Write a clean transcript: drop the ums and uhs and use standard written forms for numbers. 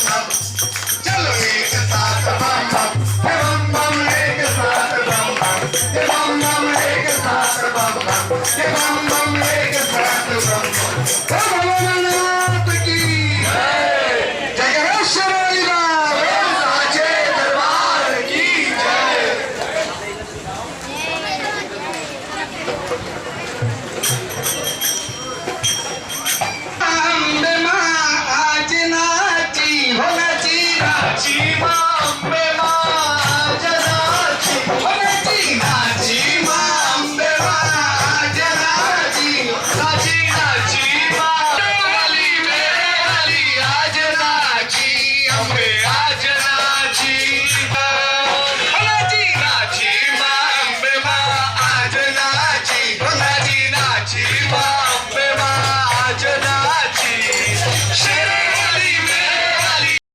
चलो एक साथ बम बम, हे बम बम एक साथ बम बम, हे बम बम एक साथ बम बम, हे बम बम एक साथ बम बम। हे भोलेनाथ की जय, जय गणेश राम, साचे दरबार की जय। अंबे माँ आज नाची हो नाची नाची माँ अंबे माँ आज नाची हो नाची नाची माँ अंबे माँ आज नाची नाची नाची माँ मेरे वाली आज नाची अंबे